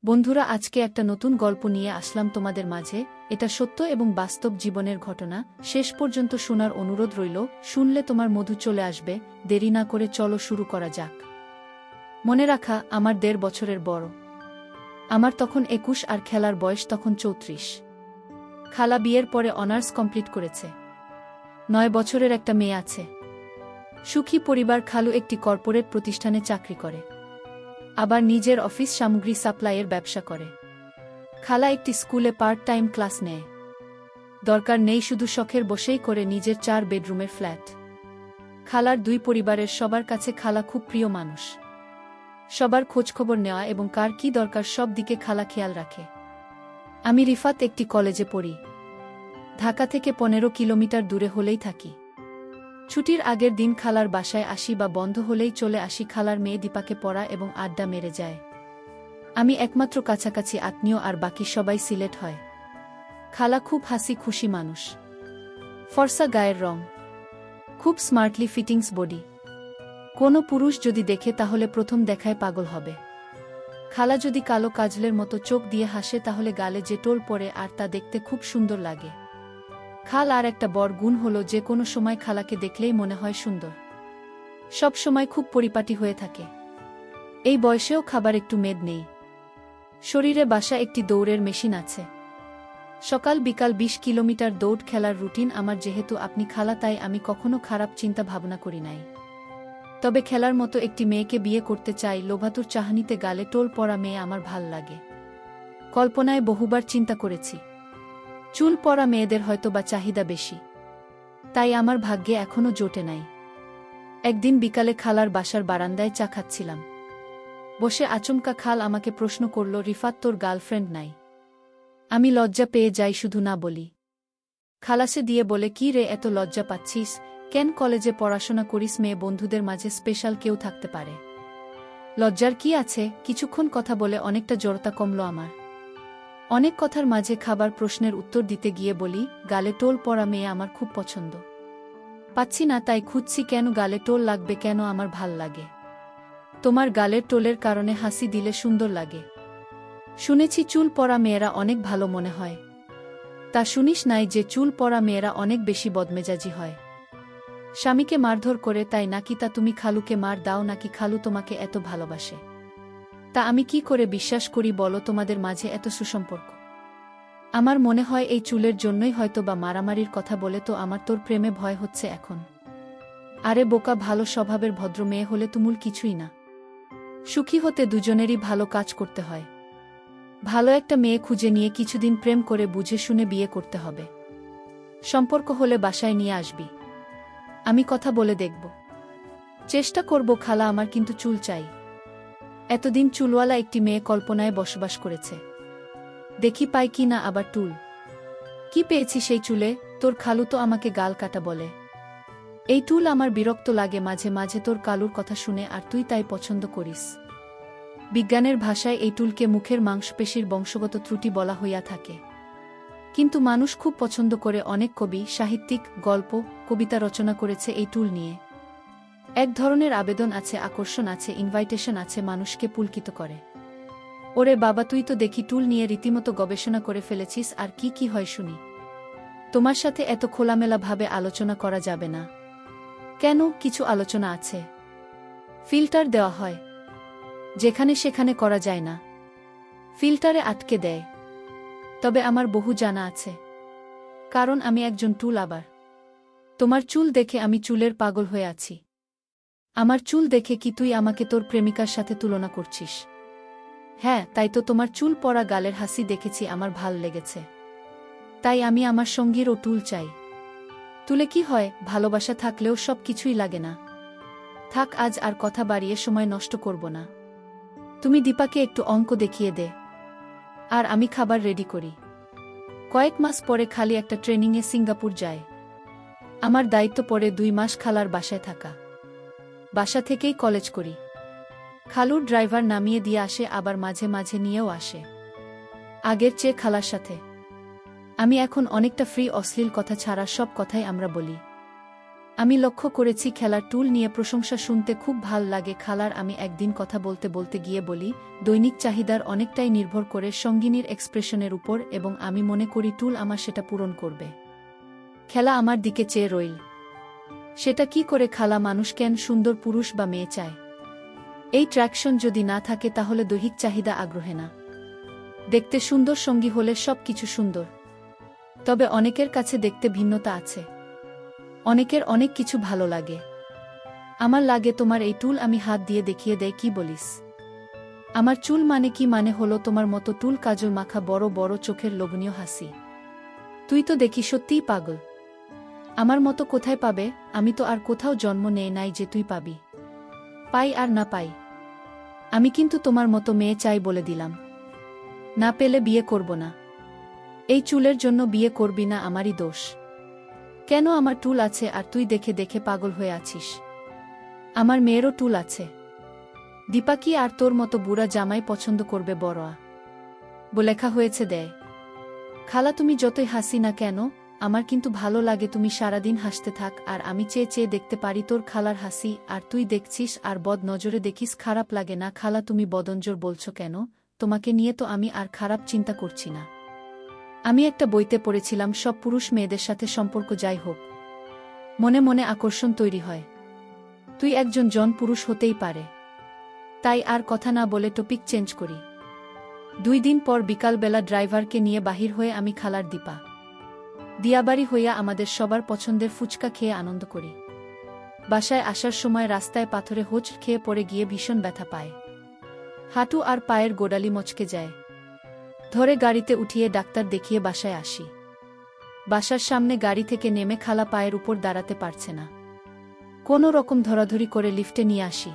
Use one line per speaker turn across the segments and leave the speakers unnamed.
বন্ধুরা, আজকে একটা নতুন গল্প নিয়ে আসলাম তোমাদের মাঝে। এটা সত্য এবং বাস্তব জীবনের ঘটনা। শেষ পর্যন্ত শোনার অনুরোধ রইল। শুনলে তোমার মধু চলে আসবে। দেরি না করে চলো শুরু করা যাক। মনে রাখা, আমার ১.৫ বছরের বড়। আমার তখন ২১ আর খেলার বয়স তখন ৩৪। খালা বিয়ের পরে অনার্স কমপ্লিট করেছে। ৯ বছরের একটা মেয়ে আছে। সুখী পরিবার। খালু একটি কর্পোরেট প্রতিষ্ঠানে চাকরি করে, আবার নিজের অফিস সামগ্রী সাপ্লাইয়ের ব্যবসা করে। খালা একটি স্কুলে পার্ট টাইম ক্লাস নেয়। দরকার নেই শুধু শখের বসেই করে নিজের ৪ বেডরুমের ফ্ল্যাট। খালার ২ পরিবারের সবার কাছে খালা খুব প্রিয় মানুষ। সবার খোঁজখবর নেওয়া এবং কার কী দরকার সব দিকে খালা খেয়াল রাখে। আমি রিফাত একটি কলেজে পড়ি। ঢাকা থেকে ১৫ কিলোমিটার দূরে হলেই থাকি। ছুটির আগের দিন খালার বাসায় আসি বা বন্ধ হলেই চলে আসি। খালার মেয়ে দীপাকে পড়া এবং আড্ডা মেরে যায়। আমি একমাত্র কাছাকাছি আত্মীয়, আর বাকি সবাই সিলেট হয়। খালা খুব হাসি খুশি মানুষ। ফর্সা গায়ের রং, খুব স্মার্টলি ফিটিংস বডি। কোনো পুরুষ যদি দেখে তাহলে প্রথম দেখায় পাগল হবে। খালা যদি কালো কাজলের মতো চোখ দিয়ে হাসে তাহলে গালে যে টোল পড়ে, আর তা দেখতে খুব সুন্দর লাগে। খাল আর একটা বড় গুণ হলো যে কোনো সময় খালাকে দেখলেই মনে হয় সুন্দর। সব সময় খুব পরিপাটি হয়ে থাকে। এই বয়সেও খাবার একটু মেদ নেই। শরীরে বাসা একটি দৌড়ের মেশিন আছে। সকাল বিকাল ২০ কিলোমিটার দৌড় খেলার রুটিন আমার। যেহেতু আপনি খালা, তাই আমি কখনো খারাপ চিন্তা ভাবনা করি নাই। তবে খেলার মতো একটি মেয়েকে বিয়ে করতে চাই। লোভাতুর চাহনিতে গালে টোল পড়া মেয়ে আমার ভাল লাগে। কল্পনায় বহুবার চিন্তা করেছি, চুল পড়া মেয়েদের হয়তো বা চাহিদা বেশি, তাই আমার ভাগ্যে এখনো জোটে নাই। একদিন বিকালে খালার বাসার বারান্দায় চা খাচ্ছিলাম। বসে আচমকা খাল আমাকে প্রশ্ন করল, রিফাত, তোর গার্লফ্রেন্ড নাই? আমি লজ্জা পেয়ে যাই, শুধু না বলি। খালাসে দিয়ে বলে, কি রে, এত লজ্জা পাচ্ছিস কেন? কলেজে পড়াশোনা করিস, মেয়ে বন্ধুদের মাঝে স্পেশাল কেউ থাকতে পারে, লজ্জার কি আছে? কিছুক্ষণ কথা বলে অনেকটা জড়তা কমল আমার। অনেক কথার মাঝে খাবার প্রশ্নের উত্তর দিতে গিয়ে বলি, গালে টোল পড়া মেয়ে আমার খুব পছন্দ। পাচ্ছি না, তাই খুঁজছি। কেন গালে টোল লাগবে? কেন আমার ভাল লাগে। তোমার গালের টোলের কারণে হাসি দিলে সুন্দর লাগে। শুনেছি চুল পড়া মেয়েরা অনেক ভালো মনে হয়। তা শুনিস নাই যে চুল পড়া মেয়েরা অনেক বেশি বদমেজাজি হয়? স্বামীকে মারধর করে, তাই নাকি? তা তুমি খালুকে মার দাও নাকি খালু তোমাকে এত ভালোবাসে? তা আমি কি করে বিশ্বাস করি বলো তোমাদের মাঝে এত সুসম্পর্ক? আমার মনে হয় এই চুলের জন্যই হয়তো বা মারামারির কথা বলে। তো আমার তোর প্রেমে ভয় হচ্ছে এখন। আরে বোকা, ভালো স্বভাবের ভদ্র মেয়ে হলে তুমুল কিছুই না। সুখী হতে দুজনেরই ভালো কাজ করতে হয়। ভালো একটা মেয়ে খুঁজে নিয়ে কিছুদিন প্রেম করে বুঝে শুনে বিয়ে করতে হবে। সম্পর্ক হলে বাসায় নিয়ে আসবি, আমি কথা বলে দেখব। চেষ্টা করব খালা, আমার কিন্তু চুল চাই। এতদিন চুলওয়ালা একটি মেয়ে কল্পনায় বসবাস করেছে, দেখি পাই কি না আবার টুল। কি পেয়েছি সেই চুলে? তোর খালু তো আমাকে গাল কাটা বলে। এই টুল আমার বিরক্ত লাগে মাঝে মাঝে তোর কালুর কথা শুনে, আর তুই তাই পছন্দ করিস। বিজ্ঞানের ভাষায় এই টুলকে মুখের মাংসপেশির বংশগত ত্রুটি বলা হইয়া থাকে। কিন্তু মানুষ খুব পছন্দ করে। অনেক কবি, সাহিত্যিক, গল্প, কবিতা রচনা করেছে এই টুল নিয়ে। এক ধরনের আবেদন আছে, আকর্ষণ আছে, ইনভাইটেশন আছে, মানুষকে পুলকিত করে। ওরে বাবা, তুই তো দেখি টুল নিয়ে রীতিমতো গবেষণা করে ফেলেছিস। আর কি কি হয় শুনি? তোমার সাথে এত খোলামেলা ভাবে আলোচনা করা যাবে না। কেন? কিছু আলোচনা আছে, ফিল্টার দেওয়া হয়। যেখানে সেখানে করা যায় না, ফিল্টারে আটকে দেয়। তবে আমার বহু জানা আছে, কারণ আমি একজন টুল। আবার তোমার চুল দেখে আমি চুলের পাগল হয়ে আছি। আমার চুল দেখে কি তুই আমাকে তোর প্রেমিকার সাথে তুলনা করছিস? হ্যাঁ, তাই তো। তোমার চুল পড়া গালের হাসি দেখেছি, আমার ভাল লেগেছে। তাই আমি আমার সঙ্গীরও টুল চাই। তুলে কি হয়? ভালোবাসা থাকলেও সব কিছুই লাগে না। থাক, আজ আর কথা বাড়িয়ে সময় নষ্ট করব না। তুমি দীপাকে একটু অঙ্ক দেখিয়ে দে, আর আমি খাবার রেডি করি। কয়েক মাস পরে খালি একটা ট্রেনিংয়ে সিঙ্গাপুর যায়। আমার দায়িত্ব পড়ে ২ মাস খালার বাসায় থাকা। বাসা থেকেই কলেজ করি। খালুর ড্রাইভার নামিয়ে দিয়ে আসে, আবার মাঝে মাঝে নিয়েও আসে। আগের চেয়ে খালার সাথে আমি এখন অনেকটা ফ্রি। অশ্লীল কথা ছাড়া সব কথাই আমরা বলি। আমি লক্ষ্য করেছি খেলার টুল নিয়ে প্রশংসা শুনতে খুব ভাল লাগে খালার। আমি একদিন কথা বলতে বলতে গিয়ে বলি, দৈনিক চাহিদার অনেকটাই নির্ভর করে সঙ্গিনীর এক্সপ্রেশনের উপর, এবং আমি মনে করি টুল আমার সেটা পূরণ করবে। খেলা আমার দিকে চেয়ে রইল। সেটা কি করে খালা? মানুষ কেন সুন্দর পুরুষ বা মেয়ে চায়? এই ট্র্যাকশন যদি না থাকে তাহলে দৈহিক চাহিদা আগ্রহে না। দেখতে সুন্দর সঙ্গী হলে সব কিছু সুন্দর। তবে অনেকের কাছে দেখতে ভিন্নতা আছে। অনেকের অনেক কিছু ভালো লাগে। আমার লাগে তোমার এই টুল। আমি হাত দিয়ে দেখিয়ে দেয়, কি বলিস? আমার চুল মানে কি? মানে হলো তোমার মতো টুল, কাজল মাখা, বড় বড় চোখের লোভনীয় হাসি। তুই তো দেখি সত্যিই পাগল। আমার মতো কোথায় পাবে? আমি তো আর কোথাও জন্ম নেই নাই যে তুই পাবি। পাই আর না পাই, আমি কিন্তু তোমার মতো মেয়ে চাই বলে দিলাম। না পেলে বিয়ে করব না। এই চুলের জন্য বিয়ে করবি না, আমারই দোষ। কেন? আমার টুল আছে আর তুই দেখে দেখে পাগল হয়ে আছিস। আমার মেয়েরও টুল আছে। দীপা কি আর তোর মতো বুড়া জামাই পছন্দ করবে? বড়া লেখা হয়েছে দেয়। খালা তুমি যতই হাসি না কেন, আমার কিন্তু ভালো লাগে। তুমি সারাদিন হাসতে থাক আর আমি চেয়ে চেয়ে দেখতে পারি তোর খালার হাসি, আর তুই দেখছিস আর বদ নজরে দেখিস। খারাপ লাগে না খালা? তুমি বদনজর বলছো কেন? তোমাকে নিয়ে তো আমি আর খারাপ চিন্তা করছি না। আমি একটা বইতে পড়েছিলাম, সব পুরুষ মেয়েদের সাথে সম্পর্ক যাই হোক, মনে মনে আকর্ষণ তৈরি হয়। তুই একজন জন পুরুষ হতেই পারে। তাই আর কথা না বলে টপিক চেঞ্জ করি। 2 দিন পর বিকালবেলা ড্রাইভারকে নিয়ে বাহির হয়ে আমি খালার দীপা দিয়াবাড়ি হইয়া আমাদের সবার পছন্দের ফুচকা খেয়ে আনন্দ করি। বাসায় আসার সময় রাস্তায় পাথরে হোঁচট খেয়ে পড়ে গিয়ে ভীষণ ব্যথা পায়। হাঁটু আর পায়ের গোড়ালি মচকে যায়। ধরে গাড়িতে উঠিয়ে ডাক্তার দেখিয়ে বাসায় আসি। বাসার সামনে গাড়ি থেকে নেমে খালা পায়ের উপর দাঁড়াতে পারছে না। কোনো রকম ধরাধরি করে লিফটে নিয়ে আসি।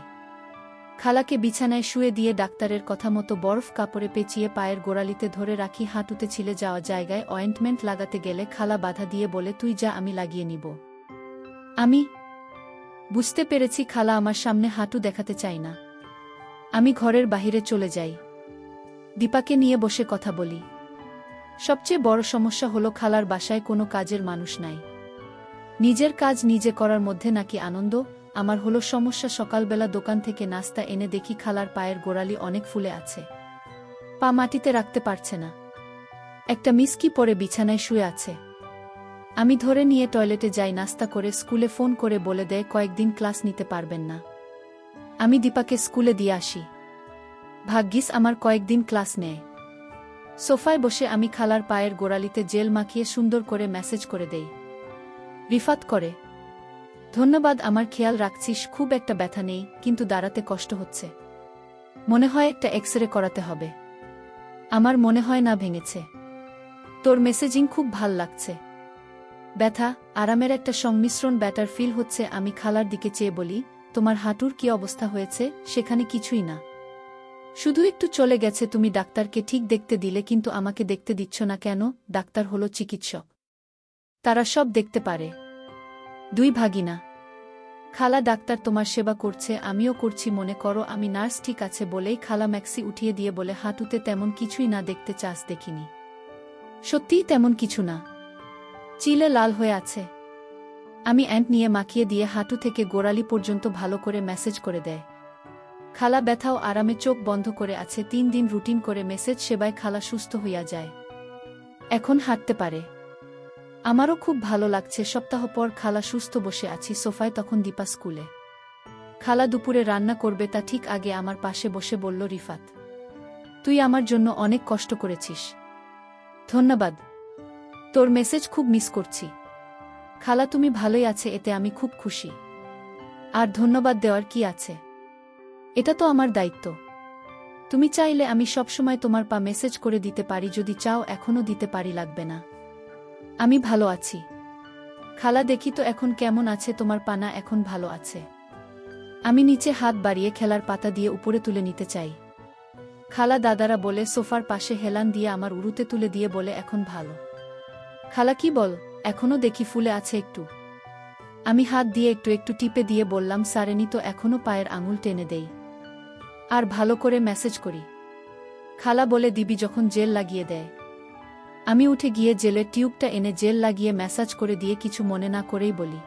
খালাকে বিছানায় শুয়ে দিয়ে ডাক্তারের কথা মতো বরফ কাপড়ে পেঁচিয়ে পায়ের গোড়ালিতে ধরে রাখি। হাঁটুতে ছিলে যাওয়া জায়গায় অয়েন্টমেন্ট লাগাতে গেলে খালা বাধা দিয়ে বলে, তুই যা, আমি লাগিয়ে নিব। আমি বুঝতে পেরেছি খালা আমার সামনে হাঁটু দেখাতে চাই না। আমি ঘরের বাহিরে চলে যাই। দীপাকে নিয়ে বসে কথা বলি। সবচেয়ে বড় সমস্যা হলো খালার বাসায় কোনো কাজের মানুষ নাই। নিজের কাজ নিজে করার মধ্যে নাকি আনন্দ। আমার হলো সমস্যা, সকালবেলা দোকান থেকে নাস্তা এনে দেখি খালার পায়ের গোড়ালি অনেক ফুলে আছে। পা মাটিতে রাখতে পারছে না। একটা মিসকি পরে বিছানায় শুয়ে আছে। আমি ধরে নিয়ে টয়লেটে যাই। নাস্তা করে স্কুলে ফোন করে বলে দেয় কয়েকদিন ক্লাস নিতে পারবেন না। আমি দীপাকে স্কুলে দিয়ে আসি। ভাগ্যিস আমার কয়েকদিন ক্লাস নেয়। সোফায় বসে আমি খালার পায়ের গোড়ালিতে জেল মাখিয়ে সুন্দর করে ম্যাসেজ করে দেই। রিফাত করে, ধন্যবাদ, আমার খেয়াল রাখছিস। খুব একটা ব্যথা নেই, কিন্তু দাঁড়াতে কষ্ট হচ্ছে। মনে হয় একটা এক্সরে করাতে হবে। আমার মনে হয় না ভেঙেছে। তোর মেসেজিং খুব ভাল লাগছে। ব্যথা আরামের একটা সংমিশ্রণ, ব্যাটার ফিল হচ্ছে। আমি খালার দিকে চেয়ে বলি, তোমার হাঁটুর কি অবস্থা হয়েছে? সেখানে কিছুই না, শুধু একটু চলে গেছে। তুমি ডাক্তারকে ঠিক দেখতে দিলে, কিন্তু আমাকে দেখতে দিচ্ছ না কেন? ডাক্তার হলো চিকিৎসক, তারা সব দেখতে পারে। 2 ভাগিনা। খালা ডাক্তার তোমার সেবা করছে, আমিও করছি। মনে করো আমি নার্স। ঠিক আছে বলেই খালা ম্যাক্সি উঠিয়ে দিয়ে বলে, হাঁটুতে তেমন কিছুই না। দেখতে চাস? দেখিনি। সত্যিই তেমন কিছু না। চিলে লাল হয়ে আছে। আমি অ্যান্ট নিয়ে মাখিয়ে দিয়ে হাঁটু থেকে গোড়ালি পর্যন্ত ভালো করে ম্যাসেজ করে দেয়। খালা ব্যথাও আরামে চোখ বন্ধ করে আছে। 3 দিন রুটিন করে মেসেজ সেবায় খালা সুস্থ হইয়া যায়। এখন হাঁটতে পারে। আমারও খুব ভালো লাগছে। সপ্তাহ পর খালা সুস্থ বসে আছি সোফায়। তখন দীপা স্কুলে। খালা দুপুরে রান্না করবে, তা ঠিক আগে আমার পাশে বসে বলল, রিফাত, তুই আমার জন্য অনেক কষ্ট করেছিস। ধন্যবাদ। তোর মেসেজ খুব মিস করছি। খালা তুমি ভালোই আছে, এতে আমি খুব খুশি। আর ধন্যবাদ দেওয়ার কি আছে? এটা তো আমার দায়িত্ব। তুমি চাইলে আমি সবসময় তোমার পা মেসেজ করে দিতে পারি। যদি চাও এখনও দিতে পারি, লাগবে না। আমি ভালো আছি। খালা দেখি তো এখন কেমন আছে তোমার পা? না, এখন ভালো আছে। আমি নিচে হাত বাড়িয়ে খেলার পাতা দিয়ে উপরে তুলে নিতে চাই। খালা দাদারা বলে সোফার পাশে হেলান দিয়ে আমার উরুতে তুলে দিয়ে বলে, এখন ভালো। খালা কি বল? এখনও দেখি ফুলে আছে একটু। আমি হাত দিয়ে একটু একটু টিপে দিয়ে বললাম, সারেনি তো এখনও, পায়ের আঙুল টেনে দেই আর ভালো করে ম্যাসেজ করি। খালা বলে, দিবি যখন জেল লাগিয়ে দেয়। আমি উঠে গিয়ে জেলের টিউবটা এনে জেল লাগিয়ে ম্যাসাজ করে দিয়ে কিছু মনে না করেই বলি,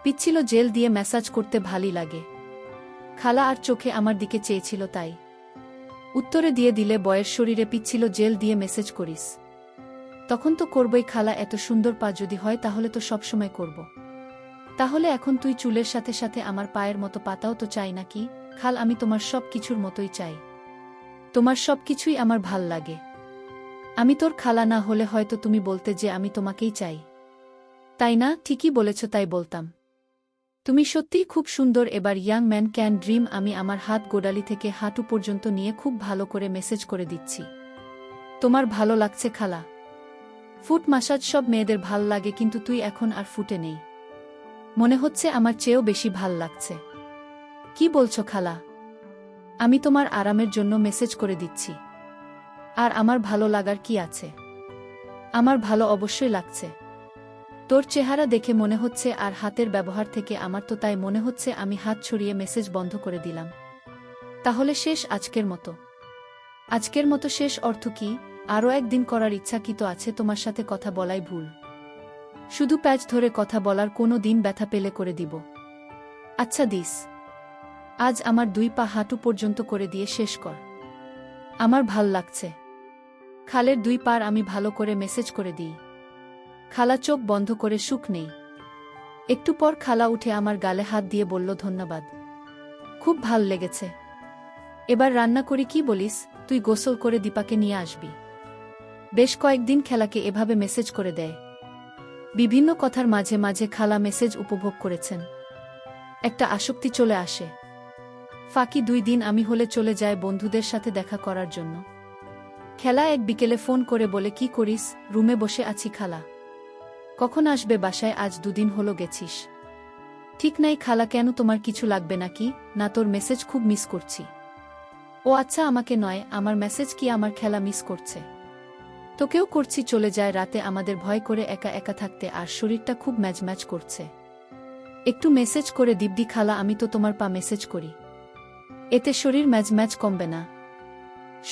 পিচ্ছিল জেল দিয়ে ম্যাসাজ করতে ভালোই লাগে। খালা আর চোখে আমার দিকে চেয়েছিল তাই উত্তরে দিয়ে দিলে বয়ের শরীরে পিচ্ছিল জেল দিয়ে মেসেজ করিস। তখন তো করবই খালা, এত সুন্দর পা যদি হয় তাহলে তো সবসময় করব। তাহলে এখন তুই চুলের সাথে সাথে আমার পায়ের মতো পাতাও তো চাই নাকি? খাল, আমি তোমার সব কিছুর মতোই চাই। তোমার সব কিছুই আমার ভাল লাগে। আমি তোর খালা না হলে হয়তো তুমি বলতে যে আমি তোমাকেই চাই, তাই না? ঠিকই বলেছ, তাই বলতাম। তুমি সত্যিই খুব সুন্দর। এবার ইয়াং ম্যান ক্যান ড্রিম। আমি আমার হাত গোড়ালি থেকে হাঁটু পর্যন্ত নিয়ে খুব ভালো করে মেসেজ করে দিচ্ছি। তোমার ভালো লাগছে খালা? ফুট মাসাজ সব মেয়েদের ভাল লাগে, কিন্তু তুই এখন আর ফুটে নেই। মনে হচ্ছে আমার চেয়েও বেশি ভাল লাগছে। কি বলছো খালা? আমি তোমার আরামের জন্য মেসেজ করে দিচ্ছি। আর আমার ভালো লাগার কি আছে? আমার ভালো অবশ্যই লাগছে। তোর চেহারা দেখে মনে হচ্ছে, আর হাতের ব্যবহার থেকে আমার তো তাই মনে হচ্ছে। আমি হাত ছড়িয়ে মেসেজ বন্ধ করে দিলাম। তাহলে শেষ আজকের মতো? আজকের মতো শেষ অর্থ কি? আরও একদিন করার ইচ্ছা কি তো আছে? তোমার সাথে কথা বলাই ভুল। শুধু প্যাচ ধরে কথা বলার কোনো দিন ব্যথা পেলে করে দিব। আচ্ছা দিস, আজ আমার 2 পা হাঁটু পর্যন্ত করে দিয়ে শেষ কর। আমার ভাল লাগছে। খালের 2 পার আমি ভালো করে মেসেজ করে দিই। খালা চোখ বন্ধ করে সুখ নেই। একটু পর খালা উঠে আমার গালে হাত দিয়ে বলল, ধন্যবাদ, খুব ভাল লেগেছে। এবার রান্না করি, কি বলিস? তুই গোসল করে দীপাকে নিয়ে আসবি। বেশ কয়েকদিন খেলাকে এভাবে মেসেজ করে দেয়। বিভিন্ন কথার মাঝে মাঝে খালা মেসেজ উপভোগ করেছেন। একটা আসক্তি চলে আসে। ফাঁকি 2 দিন আমি হলে চলে যায় বন্ধুদের সাথে দেখা করার জন্য। খেলা এক বিকেলে ফোন করে বলে, কি করিস? রুমে বসে আছি খালা। কখন আসবে বাসায়? আজ 2 দিন হলো গেছিস। ঠিক নাই খালা। কেন, তোমার কিছু লাগবে নাকি? না, তোর মেসেজ খুব মিস করছি। ও আচ্ছা, আমাকে নয়, আমার মেসেজ কি আমার খেলা মিস করছে? তোকেও করছি। চলে যায় রাতে আমাদের ভয় করে একা একা থাকতে, আর শরীরটা খুব ম্যাচ করছে। একটু মেসেজ করে দিব্যি খালা, আমি তো তোমার পা মেসেজ করি। এতে শরীর ম্যাচ কমবে না।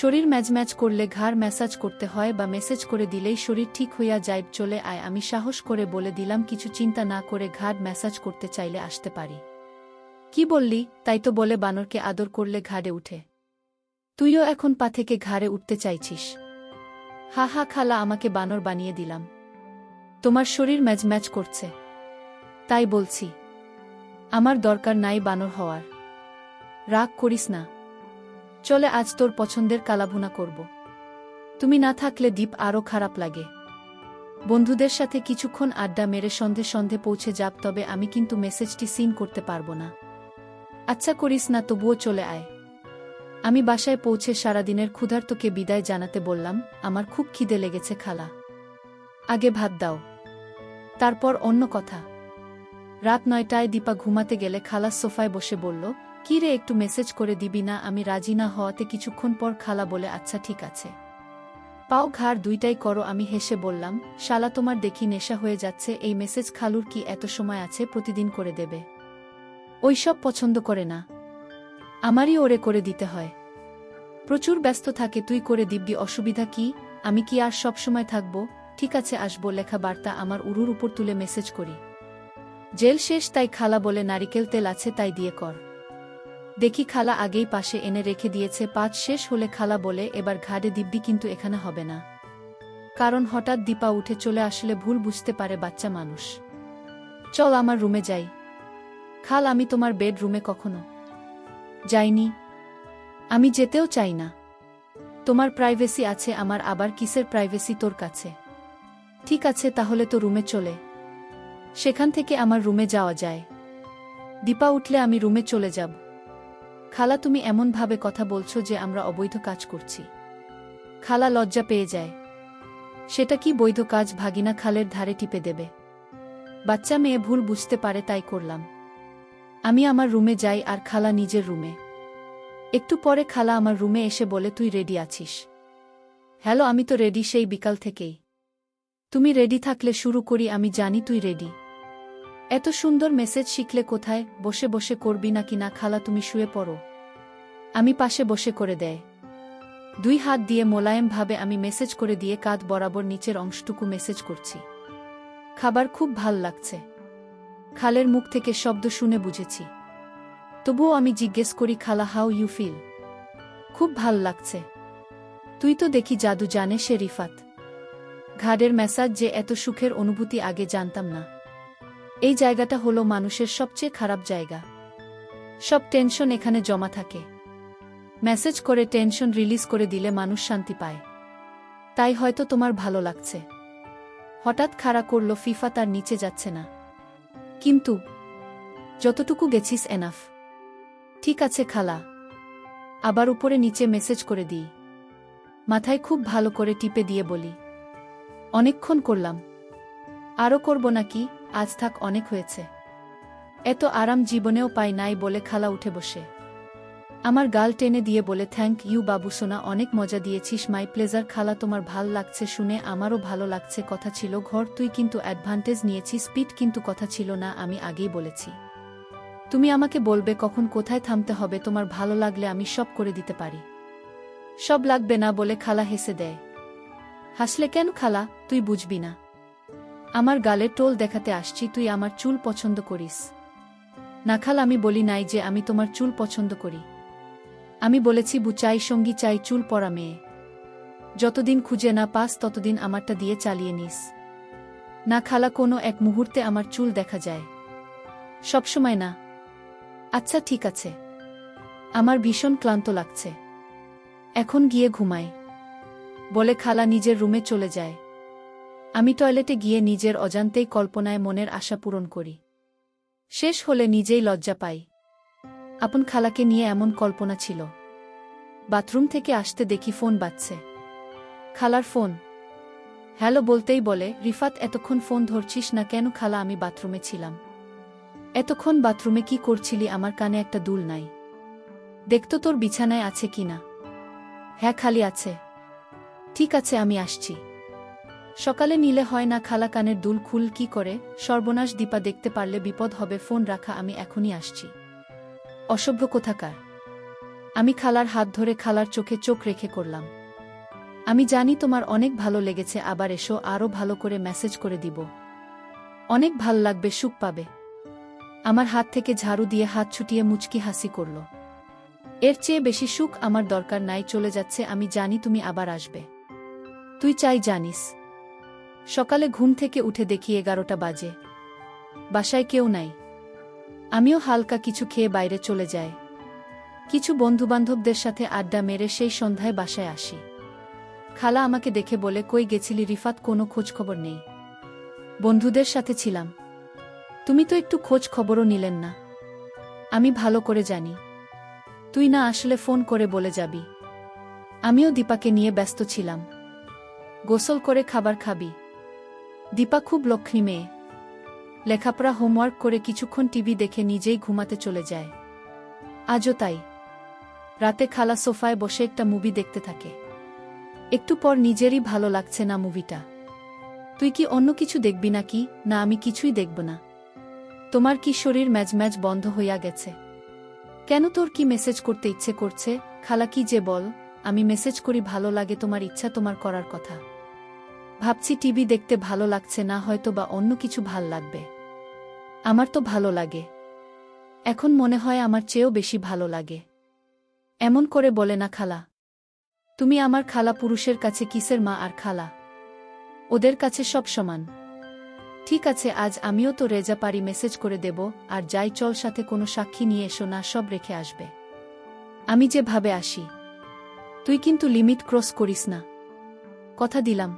শরীর ম্যাচ করলে ঘাড় ম্যাসাজ করতে হয়, বা মেসেজ করে দিলেই শরীর ঠিক হইয়া যায়। চলে আয়। আমি সাহস করে বলে দিলাম, কিছু চিন্তা না করে ঘাড় ম্যাসাজ করতে চাইলে আসতে পারি। কি বললি? তাই তো বলে বানরকে আদর করলে ঘাড়ে উঠে। তুইও এখন পা থেকে ঘাড়ে উঠতে চাইছিস? হা হা খালা, আমাকে বানর বানিয়ে দিলাম। তোমার শরীর ম্যাচ করছে তাই বলছি। আমার দরকার নাই বানর হওয়ার। রাগ করিস না। চলে, আজ তোর পছন্দের কালাভুনা করব। তুমি না থাকলে দীপ আরও খারাপ লাগে। বন্ধুদের সাথে কিছুক্ষণ আড্ডা মেরে সন্ধে পৌঁছে যাব, তবে আমি কিন্তু মেসেজটি সিন করতে পারবো না। আচ্ছা করিস না, তবুও চলে আয়। আমি বাসায় পৌঁছে সারাদিনের ক্ষুধার্তকে বিদায় জানাতে বললাম, আমার খুব খিদে লেগেছে খালা। আগে ভাত দাও, তারপর অন্য কথা। রাত 9টায় দীপা ঘুমাতে গেলে খালা সোফায় বসে বলল, কি রে, একটু মেসেজ করে দিবি না? আমি রাজি না হওয়াতে কিছুক্ষণ পর খালা বলে, আচ্ছা ঠিক আছে, পাও ঘাড় 2টাই করো। আমি হেসে বললাম, শালা তোমার দেখি নেশা হয়ে যাচ্ছে। এই মেসেজ খালুর কি এত সময় আছে প্রতিদিন করে দেবে? ওইসব পছন্দ করে না, আমারই ওরে করে দিতে হয়। প্রচুর ব্যস্ত থাকে, তুই করে দিবি, অসুবিধা কি? আমি কি আর সব সময় থাকব? ঠিক আছে, আসবো। লেখা বার্তা আমার উরুর উপর তুলে মেসেজ করি। জেল শেষ তাই খালা বলে, নারিকেল তেল আছে তাই দিয়ে কর। দেখি খালা আগেই পাশে এনে রেখে দিয়েছে। 5 শেষ হলে খালা বলে, এবার ঘাড়ে দিব্যি, কিন্তু এখানে হবে না। কারণ হঠাৎ দীপা উঠে চলে আসলে ভুল বুঝতে পারে বাচ্চা মানুষ। চল আমার রুমে যাই। খাল, আমি তোমার বেডরুমে কখনো যাইনি। আমি যেতেও চাই না। তোমার প্রাইভেসি আছে, আমার আবার কিসের প্রাইভেসি তোর কাছে? ঠিক আছে, তাহলে তো রুমে চলে। সেখান থেকে আমার রুমে যাওয়া যায়। দীপা উঠলে আমি রুমে চলে যাব। খালা, তুমি এমনভাবে কথা বলছো যে আমরা অবৈধ কাজ করছি। খালা লজ্জা পেয়ে যায়। সেটা কি বৈধ কাজ? ভাগিনা খালের ধারে টিপে দেবে। বাচ্চা মেয়ে ভুল বুঝতে পারে, তাই করলাম। আমি আমার রুমে যাই আর খালা নিজের রুমে। একটু পরে খালা আমার রুমে এসে বলে, তুই রেডি আছিস? হ্যালো, আমি তো রেডি সেই বিকাল থেকেই। তুমি রেডি থাকলে শুরু করি। আমি জানি তুই রেডি। এত সুন্দর মেসেজ শিখলে কোথায়? বসে বসে করবি নাকি না? খালা তুমি শুয়ে পড়ো, আমি পাশে বসে করে দেয়। 2 হাত দিয়ে মোলায়েমভাবে আমি মেসেজ করে দিয়ে কাঁধ বরাবর নিচের অংশটুকু মেসেজ করছি। খাবার খুব ভাল লাগছে। খালের মুখ থেকে শব্দ শুনে বুঝেছি। তবুও আমি জিজ্ঞেস করি, খালা, হাউ ইউ ফিল? খুব ভাল লাগছে। তুই তো দেখি জাদু জানে সে রিফাত। ঘাড়ের মেসাজ যে এত সুখের অনুভূতি আগে জানতাম না। এই জায়গাটা হলো মানুষের সবচেয়ে খারাপ জায়গা। সব টেনশন এখানে জমা থাকে। মেসেজ করে টেনশন রিলিজ করে দিলে মানুষ শান্তি পায়। তাই হয়তো তোমার ভালো লাগছে। হঠাৎ খাড়া করল ফিফা, তার নিচে যাচ্ছে না। কিন্তু যতটুকু গেছিস এনাফ। ঠিক আছে খালা, আবার উপরে নিচে মেসেজ করে দিই। মাথায় খুব ভালো করে টিপে দিয়ে বলি, অনেকক্ষণ করলাম, আরও করব নাকি? আজ থাক, অনেক হয়েছে। এত আরাম জীবনেও পাই নাই বলে খালা উঠে বসে আমার গাল টেনে দিয়ে বলে, থ্যাংক ইউ বাবু সোনা, অনেক মজা দিয়েছিস। মাই প্লেজার খালা, তোমার ভাল লাগছে শুনে আমারও ভালো লাগছে। কথা ছিল ঘর, তুই কিন্তু অ্যাডভান্টেজ নিয়েছিস। স্পিড কিন্তু কথা ছিল না, আমি আগেই বলেছি। তুমি আমাকে বলবে কখন কোথায় থামতে হবে। তোমার ভালো লাগলে আমি সব করে দিতে পারি। সব লাগবে না বলে খালা হেসে দেয়। হাসলে কেন খালা? তুই বুঝবি না। আমার গালে টোল দেখাতে আসছি। তুই আমার চুল পছন্দ করিস না খালা? আমি বলি নাই যে আমি তোমার চুল পছন্দ করি। আমি বলেছি চাই সঙ্গী, চাই চুল পরা মেয়ে। যতদিন খুঁজে না পাস ততদিন আমারটা দিয়ে চালিয়ে নিস না খালা। কোনো এক মুহূর্তে আমার চুল দেখা যায়, সবসময় না। আচ্ছা ঠিক আছে, আমার ভীষণ ক্লান্ত লাগছে, এখন গিয়ে ঘুমাই বলে খালা নিজের রুমে চলে যায়। আমি টয়লেটে গিয়ে নিজের অজান্তেই কল্পনায় মনের আশা পূরণ করি। শেষ হলে নিজেই লজ্জা পাই। আপন খালাকে নিয়ে এমন কল্পনা ছিল। বাথরুম থেকে আসতে দেখি ফোন বাজছে। খালার ফোন। হ্যালো বলতেই বলে, রিফাত, এতক্ষণ ফোন ধরছিস না কেন? খালা, আমি বাথরুমে ছিলাম। এতক্ষণ বাথরুমে কি করছিলি? আমার কানে একটা দুল নাই, দেখতো তোর বিছানায় আছে কিনা। হ্যাঁ খালি আছে। ঠিক আছে, আমি আসছি। সকালে নিলে হয় না? খালা কানের দুল খুল কি করে? সর্বনাশ, দীপা দেখতে পারলে বিপদ হবে। ফোন রাখা, আমি এখনই আসছি। অসভ্য কোথাকার। আমি খালার হাত ধরে খালার চোখে চোখ রেখে করলাম, আমি জানি তোমার অনেক ভালো লেগেছে, আবার এসো, আরও ভালো করে মেসেজ করে দিব। অনেক ভাল লাগবে, সুখ পাবে। আমার হাত থেকে ঝাড়ু দিয়ে হাত ছুটিয়ে মুচকি হাসি করল। এর চেয়ে বেশি সুখ আমার দরকার নাই। চলে যাচ্ছে, আমি জানি তুমি আবার আসবে। তুই চাই জানিস। সকালে ঘুম থেকে উঠে দেখি 11টা বাজে। বাসায় কেউ নাই। আমিও হালকা কিছু খেয়ে বাইরে চলে যাই। কিছু বন্ধুবান্ধবদের সাথে আড্ডা মেরে সেই সন্ধ্যায় বাসায় আসি। খালা আমাকে দেখে বলে, কই গেছিলি রিফাত? কোনো খোঁজ খবর নেই। বন্ধুদের সাথে ছিলাম। তুমি তো একটু খোঁজ খবরও নিলেন না। আমি ভালো করে জানি তুই না আসলে ফোন করে বলে যাবি। আমিও দীপাকে নিয়ে ব্যস্ত ছিলাম। গোসল করে খাবার খাবি। দীপা খুব লক্ষ্মী মেয়ে। লেখাপড়া হোমওয়ার্ক করে কিছুক্ষণ টিভি দেখে নিজেই ঘুমাতে চলে যায়। আজও তাই। রাতে খালা সোফায় বসে একটা মুভি দেখতে থাকে। একটু পর নিজেরই ভালো লাগছে না মুভিটা। তুই কি অন্য কিছু দেখবি নাকি? না, আমি কিছুই দেখব না। তোমার কি শরীর ম্যাজ বন্ধ হইয়া গেছে? কেন, তোর কি মেসেজ করতে ইচ্ছে করছে? খালা, কি যে বল। আমি মেসেজ করি, ভালো লাগে, তোমার ইচ্ছা, তোমার করার কথা। ভাবছি টিভি দেখতে ভালো লাগছে না, হয়তো বা অন্য কিছু ভাল লাগবে। আমার তো ভালো লাগে। এখন মনে হয় আমার চেয়েও বেশি ভালো লাগে। এমন করে বলে না খালা। তুমি আমার খালা। পুরুষের কাছে কিসের মা আর খালা? ওদের কাছে সব সমান। ঠিক আছে, আজ আমিও তো রেজা পারি মেসেজ করে দেব। আর যাই, চল, সাথে কোনো সাক্ষী নিয়ে এসো না, সব রেখে আসবে। আমি যেভাবে আসি। তুই কিন্তু লিমিট ক্রস করিস না, কথা দিলাম।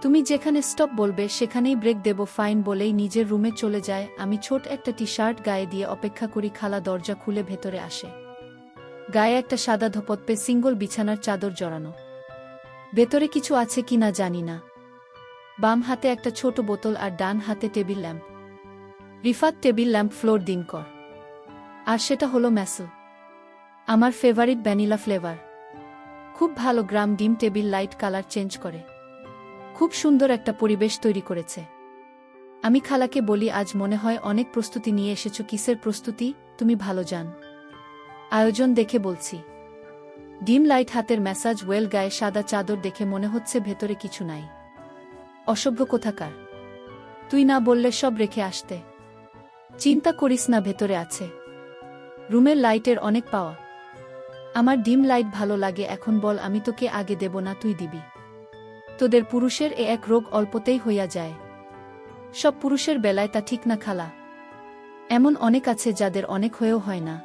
তুমি যেখানে স্টপ বলবে সেখানেই ব্রেক দেব। ফাইন বলেই নিজের রুমে চলে যায়। আমি ছোট একটা টি শার্ট গায়ে দিয়ে অপেক্ষা করি। খালা দরজা খুলে ভেতরে আসে। গায়ে একটা সাদা ধপৎপে সিঙ্গল বিছানার চাদর জড়ানো। ভেতরে কিছু আছে কি না জানি না। বাম হাতে একটা ছোট বোতল আর ডান হাতে table lamp. Rifat, table lamp floor দিন কর। আর সেটা হলো ম্যাসল, আমার ফেভারিট ভ্যানিলা ফ্লেভার। খুব ভালো গ্রাম ডিম টেবিল লাইট কালার চেঞ্জ করে। খুব সুন্দর একটা পরিবেশ তৈরি করেছে। আমি খালাকে বলি, আজ মনে হয় অনেক প্রস্তুতি নিয়ে এসেছো। কিসের প্রস্তুতি? তুমি ভালো জান। আয়োজন দেখে বলছি। ডিম লাইট হাতের ম্যাসাজ ওয়েল, গায়ে সাদা চাদর দেখে মনে হচ্ছে ভেতরে কিছু নাই। অসভ্য কোথাকার। তুই না বললে সব রেখে আসতে। চিন্তা করিস না, ভেতরে আছে। রুমের লাইটের অনেক পাওয়া। আমার ডিম লাইট ভালো লাগে। এখন বল, আমি তোকে আগে দেব না তুই দিবি? তোদের পুরুষের এক রোগ অল্পতেই হইয়া যায়। সব পুরুষের বেলায় তা ঠিক না খালা। এমন অনেক আছে যাদের অনেক হয়েও হয় না।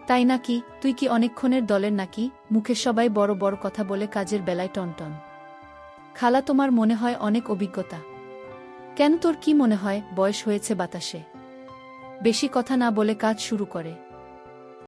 তাই নাকি? তুই কি অনেকক্ষণের দলের নাকি? মুখে সবাই বড় বড় কথা বলে, কাজের বেলায় টনটন। খালা, তোমার মনে হয় অনেক অভিজ্ঞতা। কেন, তোর কি মনে হয় বয়স হয়েছে বাতাসে? বেশি কথা না বলে কাজ শুরু করে।